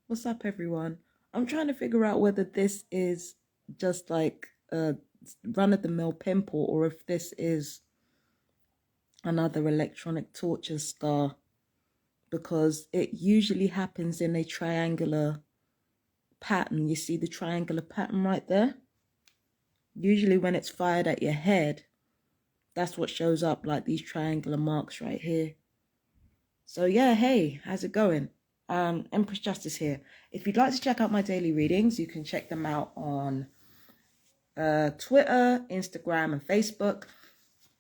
What's up, everyone? I'm trying to figure out whether this is just like a run-of-the-mill pimple or if this is another electronic torture scar, because it usually happens in a triangular pattern. You see the triangular pattern right there? Usually when it's fired at your head, that's what shows up, like these triangular marks right here. So yeah, hey, how's it going? Empress Justice here. If you'd like to check out my daily readings, you can check them out on Twitter, Instagram, and Facebook.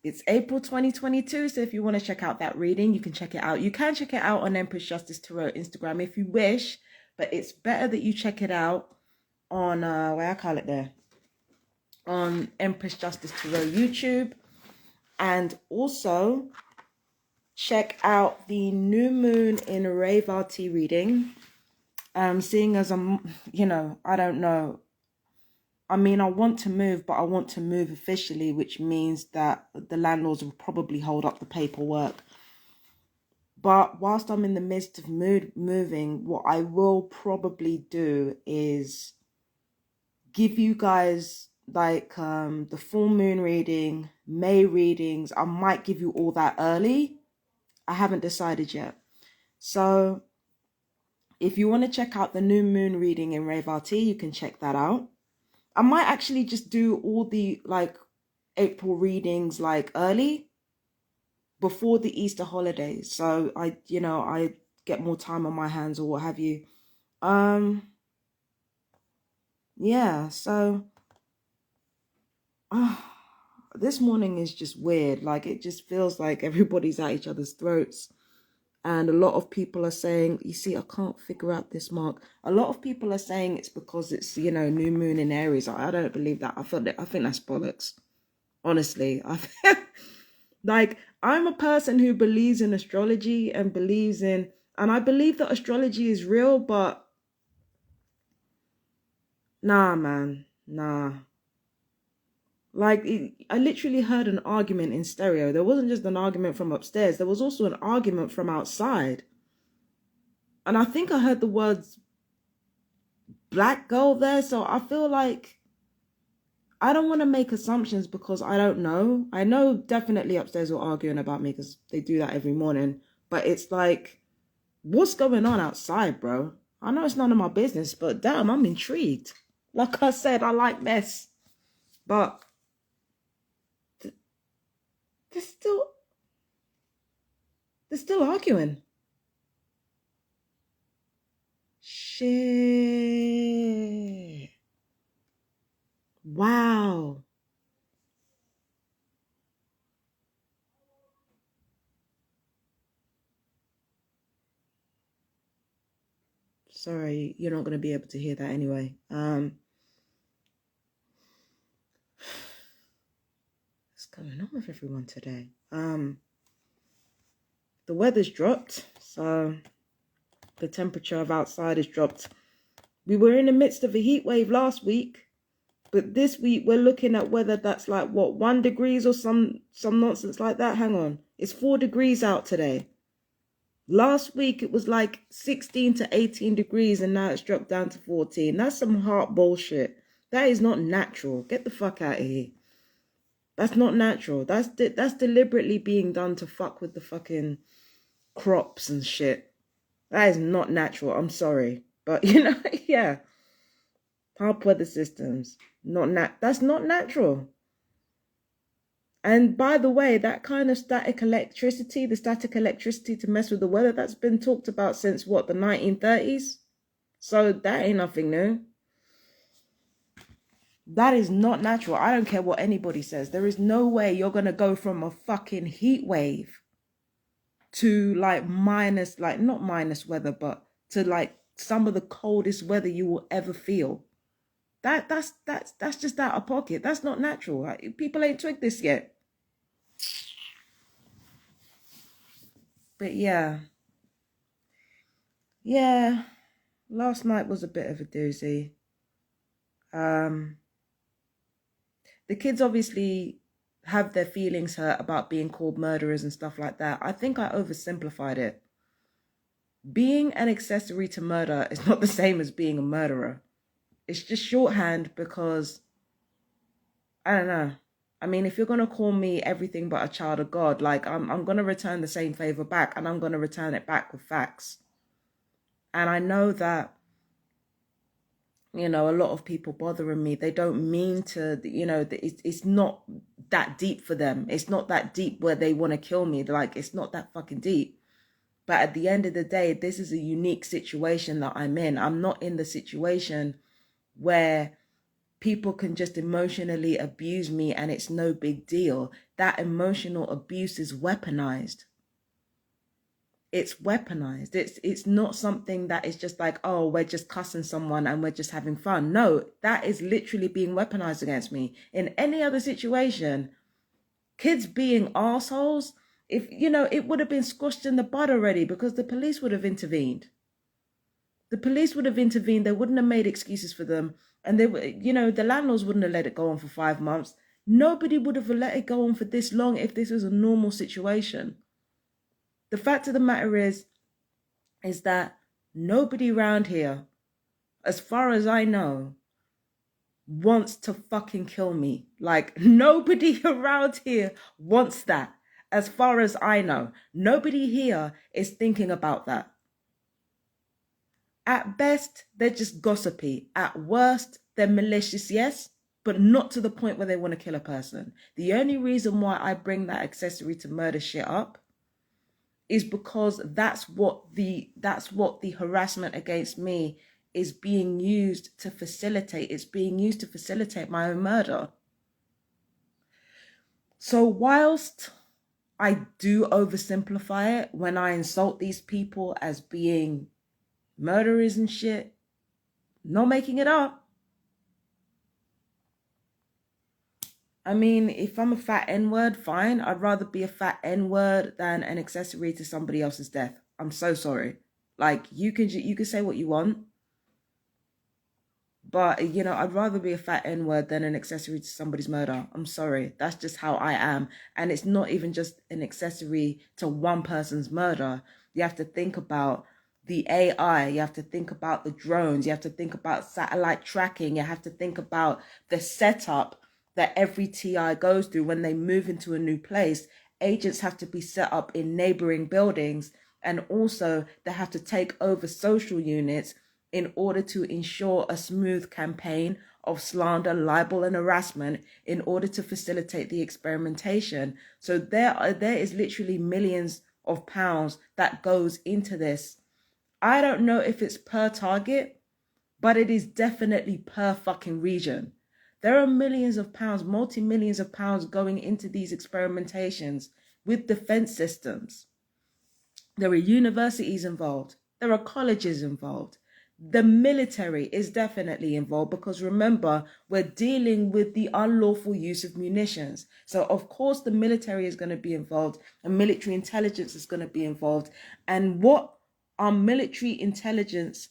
It's April 2022, so if you want to check out that reading, you can check it out. You can check it out on Empress Justice Tarot Instagram if you wish, but it's better that you check it out on, where I call it there, on Empress Justice Tarot YouTube. And also check out the new moon in Rave RT reading. Seeing as I'm, I don't know. I mean, I want to move, but I want to move officially, which means that the landlords will probably hold up the paperwork. But whilst I'm in the midst of moving, what I will probably do is give you guys like the full moon reading, May readings. I might give you all that early. I haven't decided yet. So if you want to check out the new moon reading in Rave RT, you can check that out. I might actually just do all the like April readings like early before the Easter holidays. So I get more time on my hands or what have you. Yeah, so this morning is just weird. Like it just feels like everybody's at each other's throats. And a lot of people are saying, you see, I can't figure out this mark. A lot of people are saying it's because it's, new moon in Aries. I don't believe that. I think that's bollocks. Honestly, like I'm a person who believes in astrology and I believe that astrology is real, but nah, man, nah. Like, I literally heard an argument in stereo. There wasn't just an argument from upstairs. There was also an argument from outside. And I think I heard the words black girl there. So I feel like I don't want to make assumptions because I don't know. I know definitely upstairs were arguing about me because they do that every morning. But it's like, what's going on outside, bro? I know it's none of my business, but damn, I'm intrigued. Like I said, I like mess. But they're still arguing. Shit. Wow. Sorry, you're not going to be able to hear that anyway. What's going on with everyone today? The weather's dropped, so the temperature of outside has dropped. We were in the midst of a heat wave last week, but this week we're looking at weather that's like, what, 1 degree or some nonsense like that. Hang on. It's 4 degrees out today. Last week it was like 16 to 18 degrees and now it's dropped down to 14. That's some heart bullshit. That is not natural. Get the fuck out of here. That's not natural. That's deliberately being done to fuck with the fucking crops and shit. That is not natural. I'm sorry. But yeah. Harp weather systems. That's not natural. And by the way, that kind of static electricity to mess with the weather, that's been talked about since what, the 1930s? So that ain't nothing new. That is not natural. I don't care what anybody says. There is no way you're going to go from a fucking heat wave to like minus, like not minus weather, but to like some of the coldest weather you will ever feel. That's just out of pocket. That's not natural. Like, people ain't twigged this yet. But yeah, last night was a bit of a doozy. The kids obviously have their feelings hurt about being called murderers and stuff like that. I think I oversimplified it. Being an accessory to murder is not the same as being a murderer. It's just shorthand because, I don't know. I mean, if you're going to call me everything but a child of God, like I'm going to return the same favor back, and I'm going to return it back with facts. And I know that, you know, a lot of people bothering me, they don't mean to, you know, it's not that deep for them. It's not that deep where they want to kill me. Like, it's not that fucking deep. But at the end of the day, this is a unique situation that I'm in. I'm not in the situation where people can just emotionally abuse me and it's no big deal. That emotional abuse is weaponized. It's weaponized. It's not something that is just like, oh, we're just cussing someone and we're just having fun. No, that is literally being weaponized against me. In any other situation, kids being assholes, if, you know, it would have been squashed in the bud already because the police would have intervened. The police would have intervened. They wouldn't have made excuses for them. And they were, you know, the landlords wouldn't have let it go on for 5 months. Nobody would have let it go on for this long if this was a normal situation. The fact of the matter is that nobody around here, as far as I know, wants to fucking kill me. Like, nobody around here wants that. As far as I know, nobody here is thinking about that. At best, they're just gossipy. At worst, they're malicious, yes, but not to the point where they want to kill a person. The only reason why I bring that accessory to murder shit up is because that's what the harassment against me is being used to facilitate. It's being used to facilitate my own murder. So whilst I do oversimplify it when I insult these people as being murderers and shit, not making it up. I mean, if I'm a fat N-word, fine. I'd rather be a fat N-word than an accessory to somebody else's death. I'm so sorry. Like, you can say what you want, but, you know, I'd rather be a fat N-word than an accessory to somebody's murder. I'm sorry. That's just how I am. And it's not even just an accessory to one person's murder. You have to think about the AI. You have to think about the drones. You have to think about satellite tracking. You have to think about the setup that every TI goes through when they move into a new place. Agents have to be set up in neighboring buildings, and also they have to take over social units in order to ensure a smooth campaign of slander, libel, and harassment in order to facilitate the experimentation. So there is literally millions of pounds that goes into this. I don't know if it's per target, but it is definitely per fucking region. There are millions of pounds, multi-millions of pounds going into these experimentations with defense systems. There are universities involved. There are colleges involved. The military is definitely involved because remember, we're dealing with the unlawful use of munitions. So of course the military is going to be involved and military intelligence is going to be involved. And what are military intelligence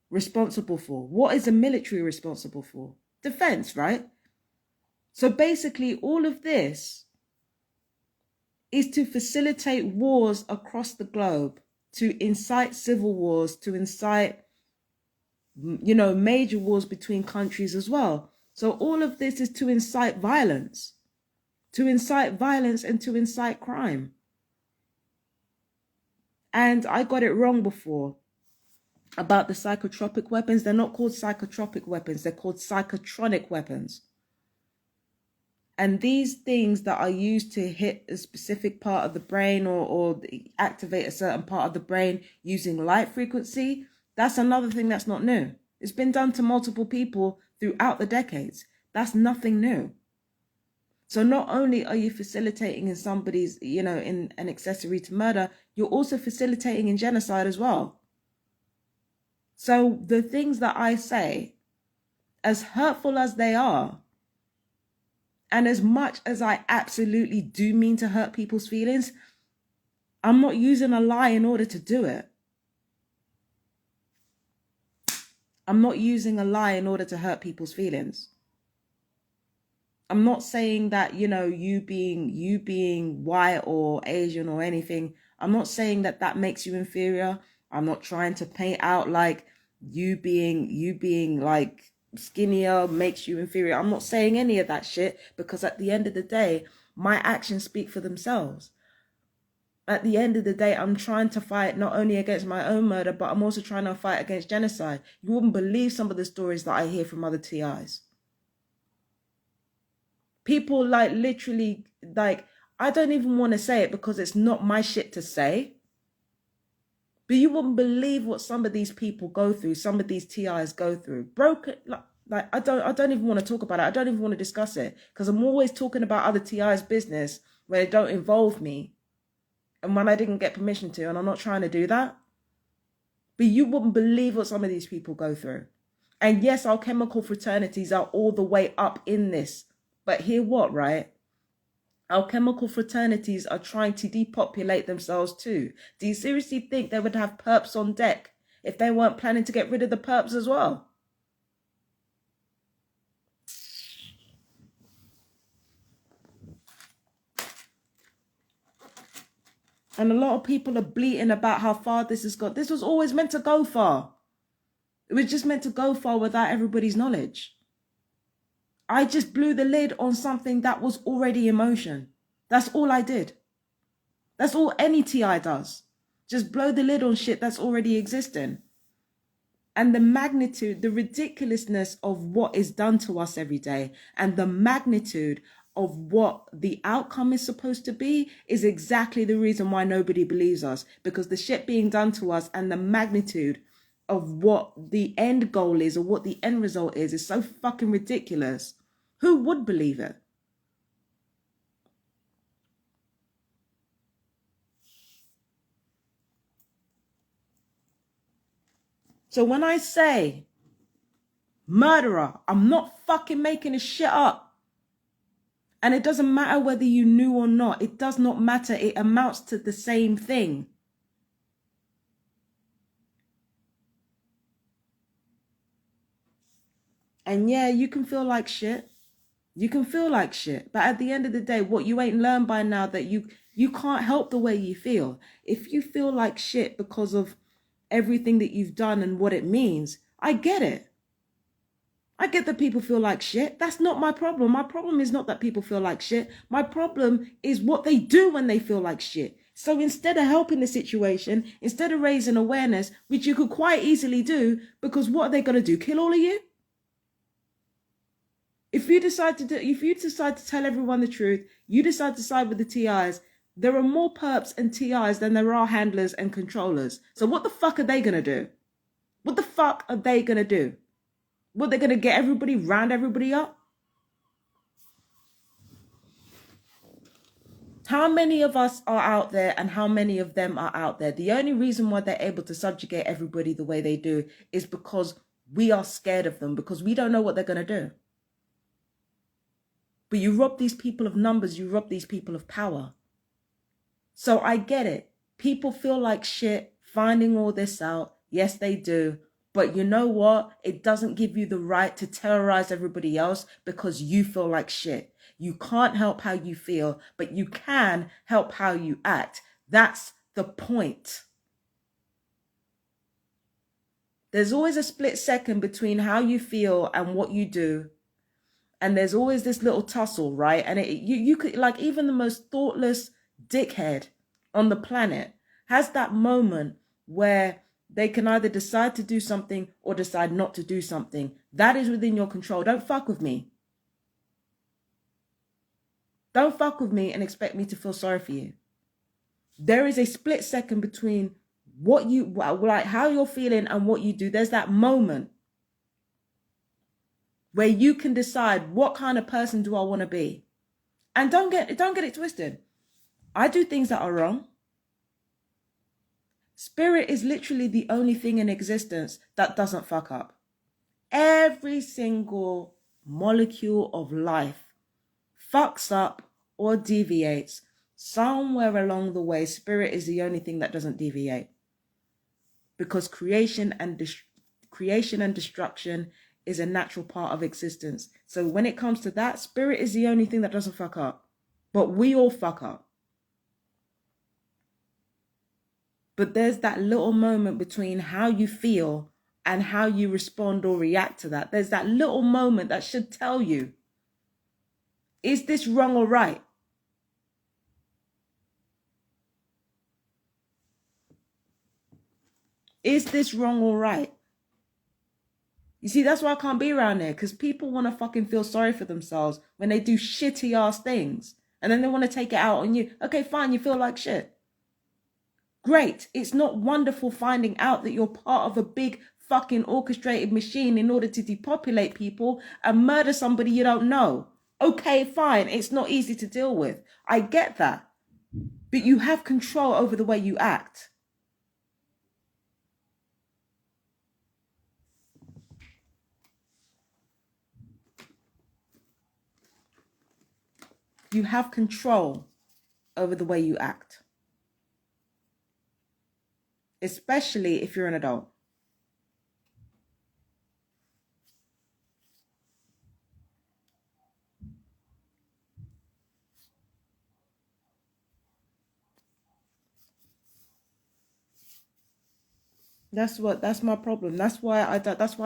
responsible for? What is the military responsible for? Defense, right? So basically all of this is to facilitate wars across the globe, to incite civil wars, to incite, you know, major wars between countries as well. So all of this is to incite violence and to incite crime. And I got it wrong before about the psychotropic weapons. They're not called psychotropic weapons. They're called psychotronic weapons. And these things that are used to hit a specific part of the brain or activate a certain part of the brain using light frequency, that's another thing that's not new. It's been done to multiple people throughout the decades. That's nothing new. So not only are you facilitating in somebody's, you know, in an accessory to murder, you're also facilitating in genocide as well. So the things that I say, as hurtful as they are, and as much as I absolutely do mean to hurt people's feelings, I'm not using a lie in order to do it. I'm not using a lie in order to hurt people's feelings. I'm not saying that, you know, you being white or Asian or anything, I'm not saying that that makes you inferior. I'm not trying to paint out like you being like skinnier makes you inferior. I'm not saying any of that shit, because at the end of the day, my actions speak for themselves. At the end of the day, I'm trying to fight not only against my own murder, but I'm also trying to fight against genocide. You wouldn't believe some of the stories that I hear from other TIs. People like literally, like, I don't even want to say it because it's not my shit to say. But you wouldn't believe what some of these people go through, some of these TIs go through. Broken, like I don't even want to talk about it. I don't even want to discuss it, because I'm always talking about other TIs' business where it don't involve me. And when I didn't get permission to, and I'm not trying to do that. But you wouldn't believe what some of these people go through. And yes, our chemical fraternities are all the way up in this. But hear what, right? Our chemical fraternities are trying to depopulate themselves too. Do you seriously think they would have perps on deck if they weren't planning to get rid of the perps as well? And a lot of people are bleating about how far this has got. This was always meant to go far. It was just meant to go far without everybody's knowledge. I just blew the lid on something that was already in motion. That's all I did. That's all any TI does. Just blow the lid on shit that's already existing. And the magnitude, the ridiculousness of what is done to us every day, and the magnitude of what the outcome is supposed to be, is exactly the reason why nobody believes us. Because the shit being done to us and the magnitude of what the end goal is, or what the end result is so fucking ridiculous. Who would believe it? So when I say murderer, I'm not fucking making this shit up. And it doesn't matter whether you knew or not. It does not matter. It amounts to the same thing. And yeah, you can feel like shit. You can feel like shit. But at the end of the day, what you ain't learned by now, that you can't help the way you feel. If you feel like shit because of everything that you've done and what it means, I get it. I get that people feel like shit. That's not my problem. My problem is not that people feel like shit. My problem is what they do when they feel like shit. So instead of helping the situation, instead of raising awareness, which you could quite easily do, because what are they going to do? Kill all of you? If you decide to tell everyone the truth, you decide to side with the TIs, there are more perps and TIs than there are handlers and controllers. So what the fuck are they going to do? What the fuck are they going to do? What, they're going to get everybody, round everybody up? How many of us are out there and how many of them are out there? The only reason why they're able to subjugate everybody the way they do is because we are scared of them, because we don't know what they're going to do. But you rob these people of numbers, you rob these people of power. So I get it. People feel like shit finding all this out. Yes, they do. But you know what? It doesn't give you the right to terrorize everybody else because you feel like shit. You can't help how you feel, but you can help how you act. That's the point. There's always a split second between how you feel and what you do. And there's always this little tussle, right? And you could, like, even the most thoughtless dickhead on the planet has that moment where they can either decide to do something or decide not to do something. That is within your control. Don't fuck with me. Don't fuck with me and expect me to feel sorry for you. There is a split second between what you, like, how you're feeling and what you do. There's that moment where you can decide, what kind of person do I want to be? And don't get it twisted. I do things that are wrong. Spirit is literally the only thing in existence that doesn't fuck up. Every single molecule of life fucks up or deviates somewhere along the way. Spirit is the only thing that doesn't deviate, because creation and destruction is a natural part of existence. So when it comes to that, spirit is the only thing that doesn't fuck up. But we all fuck up. But there's that little moment between how you feel and how you respond or react to that. There's that little moment that should tell you, is this wrong or right? Is this wrong or right? You see, that's why I can't be around there, because people want to fucking feel sorry for themselves when they do shitty ass things. And then they want to take it out on you. Okay, fine, you feel like shit. Great. It's not wonderful finding out that you're part of a big fucking orchestrated machine in order to depopulate people and murder somebody you don't know. Okay, fine. It's not easy to deal with. I get that. But you have control over the way you act. You have control over the way you act. Especially if you're an adult. That's my problem. That's why I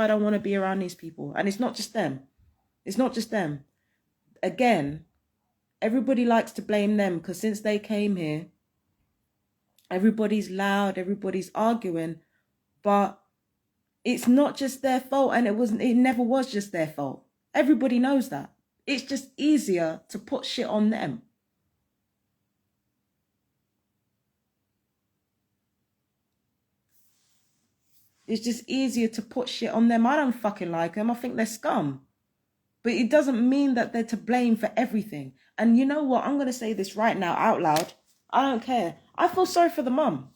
don't want to be around these people. And it's not just them. It's not just them. Again, everybody likes to blame them because since they came here, everybody's loud, everybody's arguing, but it's not just their fault, and it never was just their fault. Everybody knows that. It's just easier to put shit on them. It's just easier to put shit on them. I don't fucking like them. I think they're scum. But it doesn't mean that they're to blame for everything. And you know what? I'm going to say this right now out loud. I don't care. I feel sorry for the mum.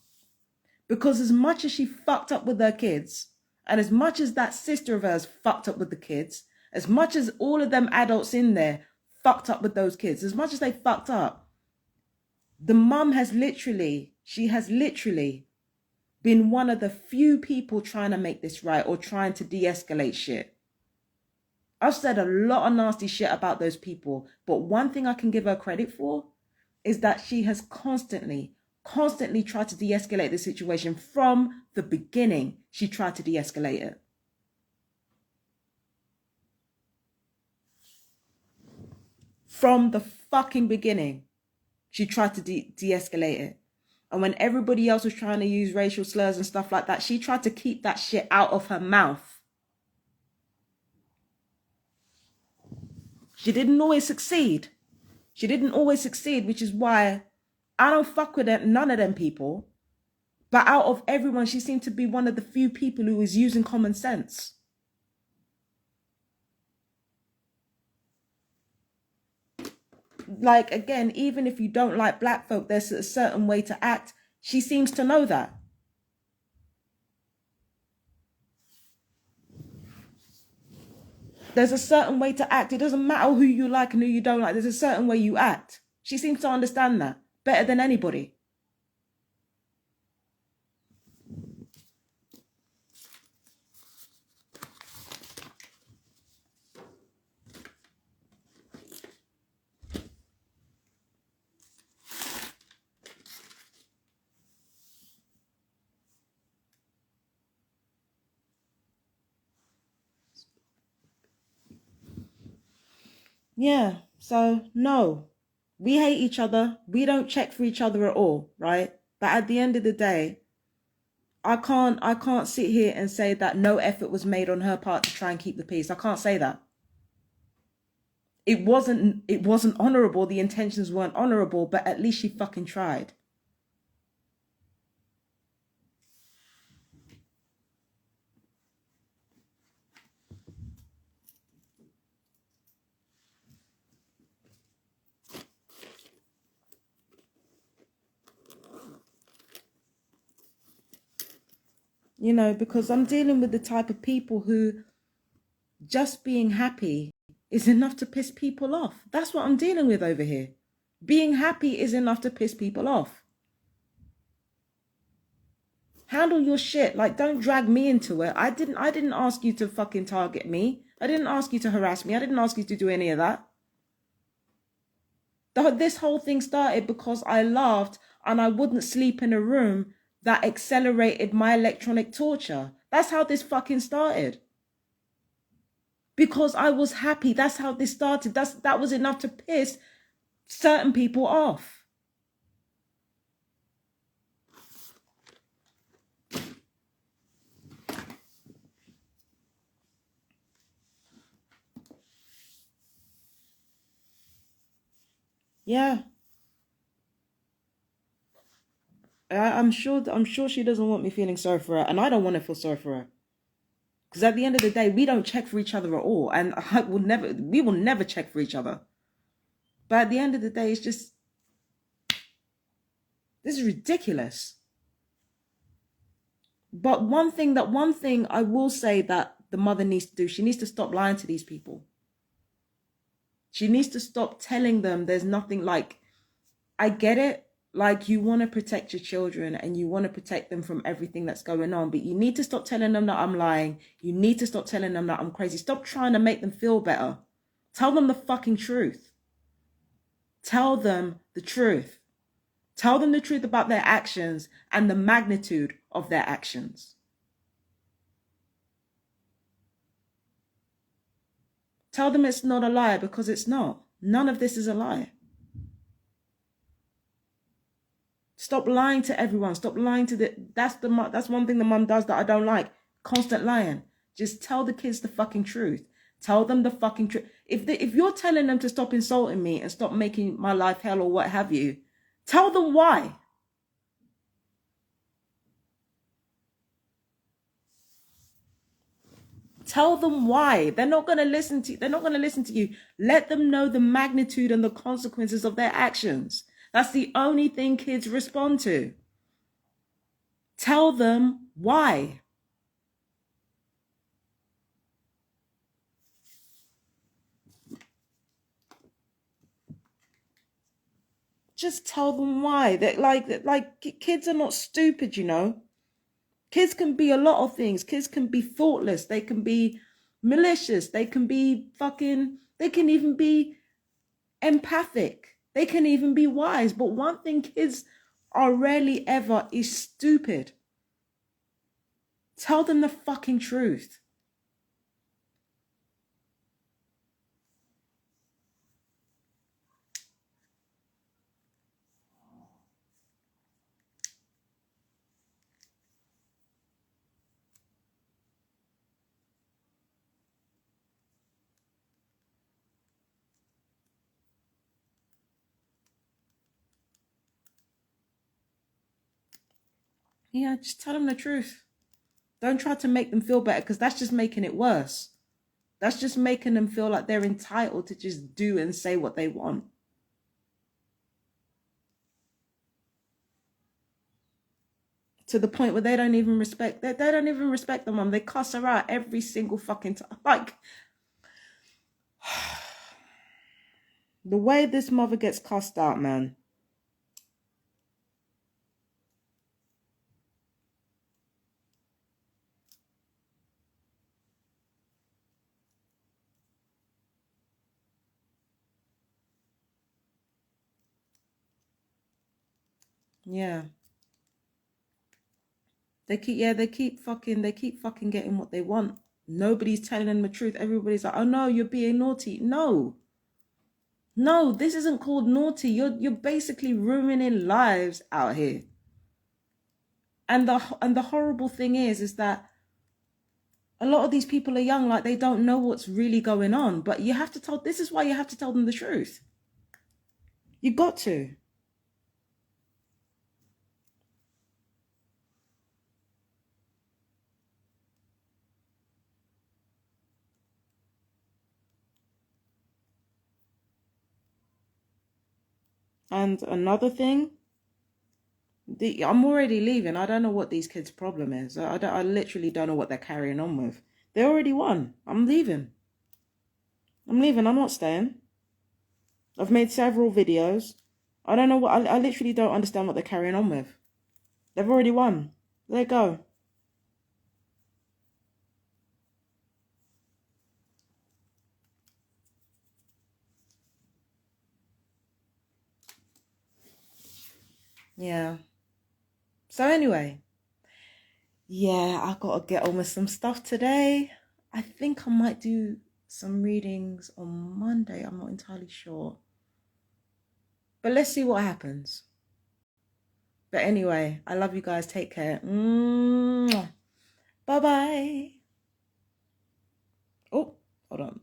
Because as much as she fucked up with her kids, and as much as that sister of hers fucked up with the kids, as much as all of them adults in there fucked up with those kids, as much as they fucked up, the mum has literally been one of the few people trying to make this right or trying to de-escalate shit. I've said a lot of nasty shit about those people, but one thing I can give her credit for is that she has constantly tried to de-escalate the situation. From the beginning, she tried to de-escalate it. From the fucking beginning, she tried to de-escalate it. And when everybody else was trying to use racial slurs and stuff like that, she tried to keep that shit out of her mouth. She didn't always succeed. Which is why I don't fuck with none of them people. But out of everyone, she seemed to be one of the few people who was using common sense. Like, again, even if you don't like black folk, there's a certain way to act. She seems to know that. There's a certain way to act. It doesn't matter who you like and who you don't like. There's a certain way you act. She seems to understand that better than anybody. Yeah, so no, we hate each other. We don't check for each other at all, right? But at the end of the day, I can't sit here and say that no effort was made on her part to try and keep the peace. I can't say that. It wasn't honorable. The intentions weren't honorable, but at least she fucking tried. You know, because I'm dealing with the type of people who just being happy is enough to piss people off. That's what I'm dealing with over here. Being happy is enough to piss people off. Handle your shit. Like, don't drag me into it. I didn't ask you to fucking target me. I didn't ask you to harass me. I didn't ask you to do any of that. This whole thing started because I laughed and I wouldn't sleep in a room that accelerated my electronic torture. That's how this fucking started. Because I was happy. That's how this started. That was enough to piss certain people off. Yeah. I'm sure she doesn't want me feeling sorry for her, and I don't want to feel sorry for her. Because at the end of the day, we don't check for each other at all, and we will never check for each other. But at the end of the day, it's just, this is ridiculous. But one thing I will say that the mother needs to do, she needs to stop lying to these people. She needs to stop telling them there's nothing. Like, I get it. Like, you want to protect your children and you want to protect them from everything that's going on, but you need to stop telling them that I'm lying. You need to stop telling them that I'm crazy. Stop trying to make them feel better. Tell them the fucking truth. Tell them the truth. Tell them the truth about their actions and the magnitude of their actions. Tell them it's not a lie, because it's not. None of this is a lie. Stop lying to everyone. Stop lying to that's one thing the mum does that I don't like. Constant lying. Just tell the kids the fucking truth. Tell them the fucking truth. If you're telling them to stop insulting me and stop making my life hell or what have you, tell them why. Tell them why. They're not going to listen to you. Let them know the magnitude and the consequences of their actions. That's the only thing kids respond to. Tell them why. Just tell them why. That like kids are not stupid, you know. Kids can be a lot of things. Kids can be thoughtless. They can be malicious. They can be they can even be empathic. They can even be wise. But one thing kids are rarely ever is stupid. Tell them the fucking truth. Yeah, just tell them the truth. Don't try to make them feel better, because that's just making it worse. That's just making them feel like they're entitled to just do and say what they want. To the point where they don't even respect the mum. They cuss her out every single fucking time. Like, the way this mother gets cussed out, man. Yeah. They keep fucking getting what they want. Nobody's telling them the truth. Everybody's like, oh no, you're being naughty. No, this isn't called naughty. You're basically ruining lives out here. And the horrible thing is that a lot of these people are young, like they don't know what's really going on. But this is why you have to tell them the truth. You got to. And another thing, I'm already leaving. I don't know what these kids' problem is. I literally don't know what they're carrying on with. They already won. I'm leaving. I'm not staying. I've made several videos. I don't know what, I literally don't understand what they're carrying on with. They've already won. There you go. Yeah. So anyway, yeah, I gotta get on with some stuff today. I think I might do some readings on Monday. I'm not entirely sure. But let's see what happens. But anyway, I love you guys. Take care. Bye bye. Oh, hold on.